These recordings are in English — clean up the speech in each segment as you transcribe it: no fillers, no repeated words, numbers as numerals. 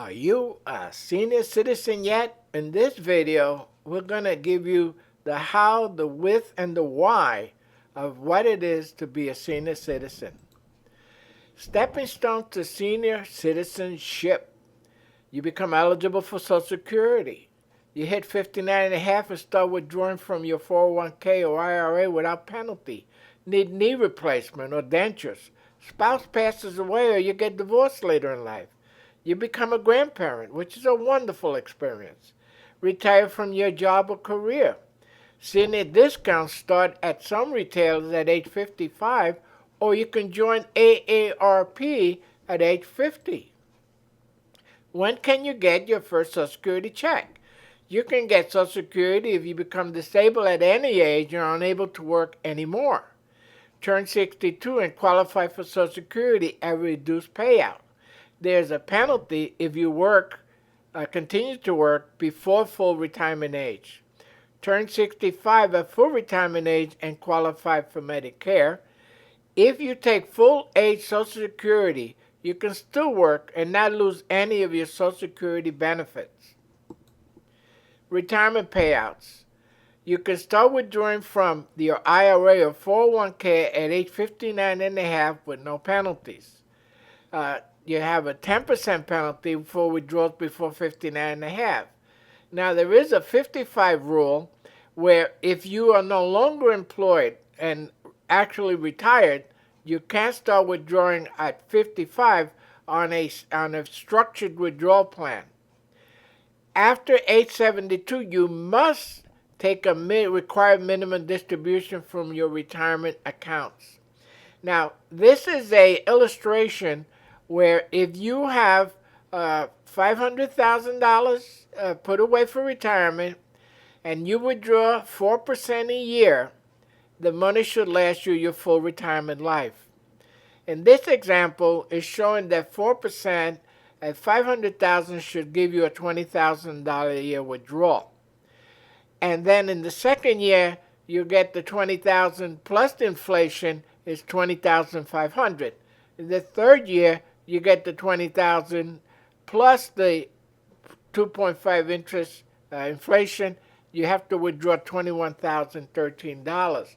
Are you a senior citizen yet? In this video, we're going to give you the how, the with, and the why of what it is to be a senior citizen. Stepping stone to senior citizenship. You become eligible for Social Security. You hit 59 and a half and start withdrawing from your 401k or IRA without penalty. Need knee replacement or dentures. Spouse passes away or you get divorced later in life. You become a grandparent, which is a wonderful experience. Retire from your job or career. Senior discounts start at some retailers at age 55, or you can join AARP at age 50. When can you get your first Social Security check? You can get Social Security if you become disabled at any age and are unable to work anymore. Turn 62 and qualify for Social Security at a reduced payout. There's a penalty if you continue to work before full retirement age. Turn 65 at full retirement age and qualify for Medicare. If you take full age Social Security, you can still work and not lose any of your Social Security benefits. Retirement payouts. You can start withdrawing from your IRA or 401k at age 59 and a half with no penalties. You have a 10% penalty for withdrawals before 59 and a half. Now, there is a 55 rule where if you are no longer employed and actually retired, you can start withdrawing at 55 on a structured withdrawal plan. After age 72, you must take a required minimum distribution from your retirement accounts. Now, this is an illustration where if you have $500,000 put away for retirement and you withdraw 4% a year, the money should last you your full retirement life. In this example, it's showing that 4% at $500,000 should give you a $20,000 a year withdrawal. And then in the second year, you get the $20,000 plus the inflation is $20,500. In the third year, you get the $20,000 plus the 2.5 interest inflation. You have to withdraw $21,013.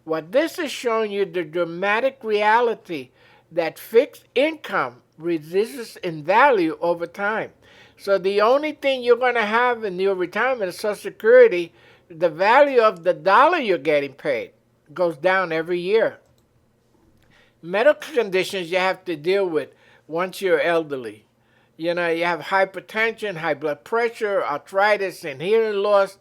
What this is showing you the dramatic reality that fixed income reduces in value over time. So the only thing you're going to have in your retirement is Social Security. The value of the dollar you're getting paid goes down every year. Medical conditions you have to deal with once you're elderly. You have hypertension, high blood pressure, arthritis, and hearing loss,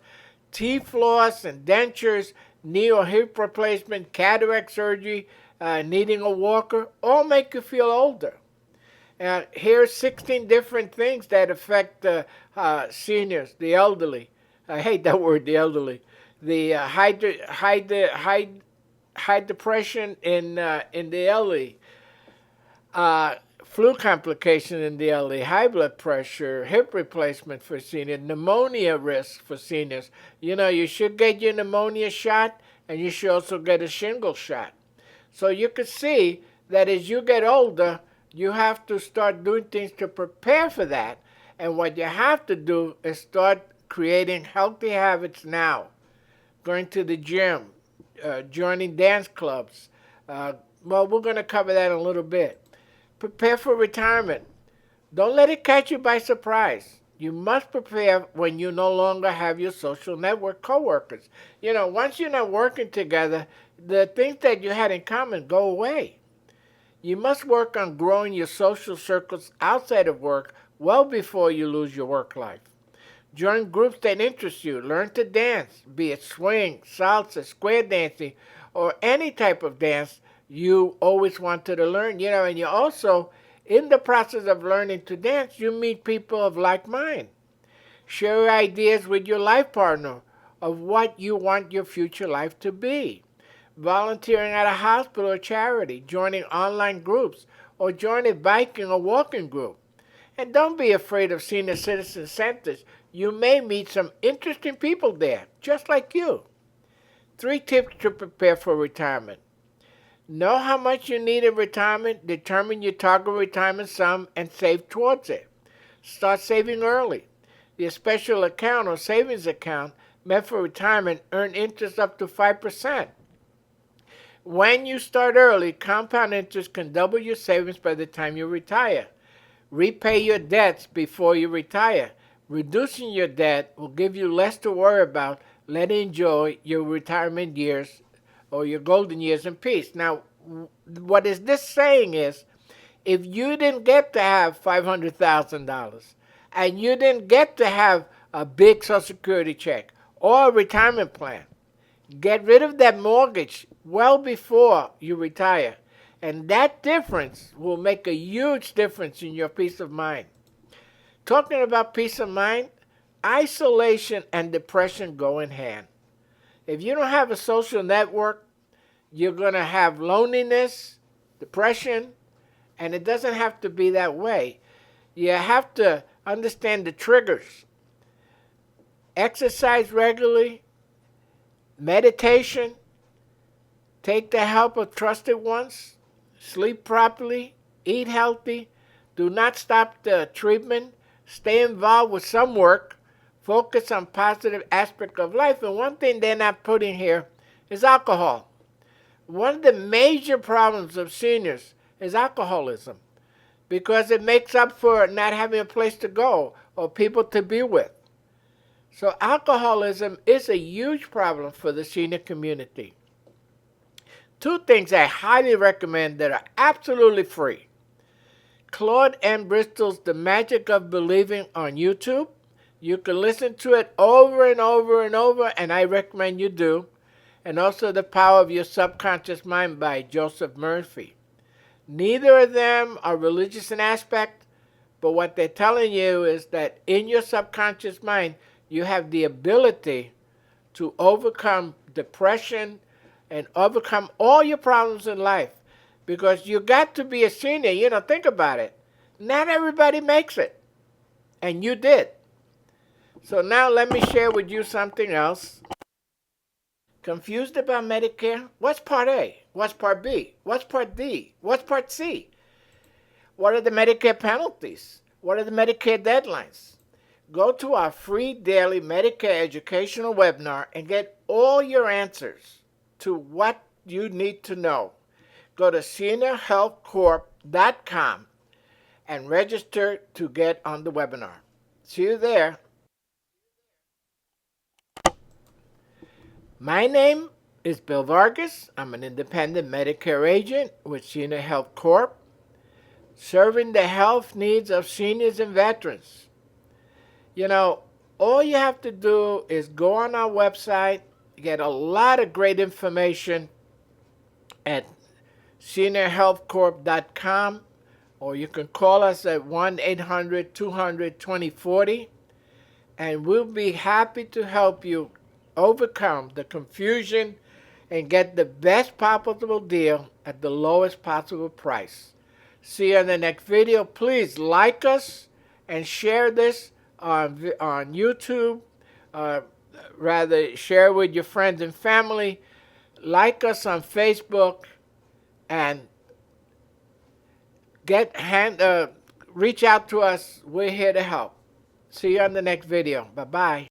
teeth loss and dentures, knee or hip replacement, cataract surgery, needing a walker, all make you feel older. Here's 16 different things that affect the seniors, the elderly. I hate that word, the elderly. The high depression in the elderly, flu complication in the elderly, high blood pressure, hip replacement for seniors, pneumonia risk for seniors. You should get your pneumonia shot, and you should also get a shingle shot. So you can see that as you get older, you have to start doing things to prepare for that. And what you have to do is start creating healthy habits now. Going to the gym, joining dance clubs. Well, we're going to cover that in a little bit. Prepare for retirement. Don't let it catch you by surprise. You must prepare when you no longer have your social network coworkers. Once you're not working together, the things that you had in common go away. You must work on growing your social circles outside of work well before you lose your work life. Join groups that interest you. Learn to dance, be it swing, salsa, square dancing, or any type of dance you always wanted to learn. And you also, in the process of learning to dance, you meet people of like mind. Share ideas with your life partner of what you want your future life to be. Volunteering at a hospital or charity, joining online groups, or join a biking or walking group. And don't be afraid of senior citizen centers. You may meet some interesting people there, just like you. 3 tips to prepare for retirement. Know how much you need in retirement, determine your target retirement sum, and save towards it. Start saving early. The special account or savings account meant for retirement earn interest up to 5%. When you start early, compound interest can double your savings by the time you retire. Repay your debts before you retire. Reducing your debt will give you less to worry about. Let enjoy your retirement years or your golden years in peace. Now, what is this saying is, if you didn't get to have $500,000 and you didn't get to have a big Social Security check or a retirement plan, get rid of that mortgage well before you retire. And that difference will make a huge difference in your peace of mind. Talking about peace of mind, isolation and depression go in hand. If you don't have a social network, you're going to have loneliness, depression, and it doesn't have to be that way. You have to understand the triggers. Exercise regularly, meditation, take the help of trusted ones, sleep properly, eat healthy, do not stop the treatment, stay involved with some work, focus on positive aspects of life. And one thing they're not putting here is alcohol. One of the major problems of seniors is alcoholism because it makes up for not having a place to go or people to be with. So alcoholism is a huge problem for the senior community. Two things I highly recommend that are absolutely free. Claude M. Bristol's The Magic of Believing on YouTube. You can listen to it over and over and over, and I recommend you do. And also The Power of Your Subconscious Mind by Joseph Murphy. Neither of them are religious in aspect, but what they're telling you is that in your subconscious mind, you have the ability to overcome depression and overcome all your problems in life. Because you got to be a senior. Think about it. Not everybody makes it. And you did. So now let me share with you something else. Confused about Medicare? What's Part A? What's Part B? What's Part D? What's Part C? What are the Medicare penalties? What are the Medicare deadlines? Go to our free daily Medicare educational webinar and get all your answers to what you need to know. Go to seniorhealthcorp.com and register to get on the webinar. See you there. My name is Bill Vargas. I'm an independent Medicare agent with Senior Health Corp, serving the health needs of seniors and veterans. All you have to do is go on our website, get a lot of great information at seniorhealthcorp.com, or you can call us at 1-800-200-2040, and we'll be happy to help you overcome the confusion and get the best possible deal at the lowest possible price. See you in the next video. Please like us and share this on YouTube. Rather, share with your friends and family. Like us on Facebook and reach out to us. We're here to help. See you on the next video. Bye-bye.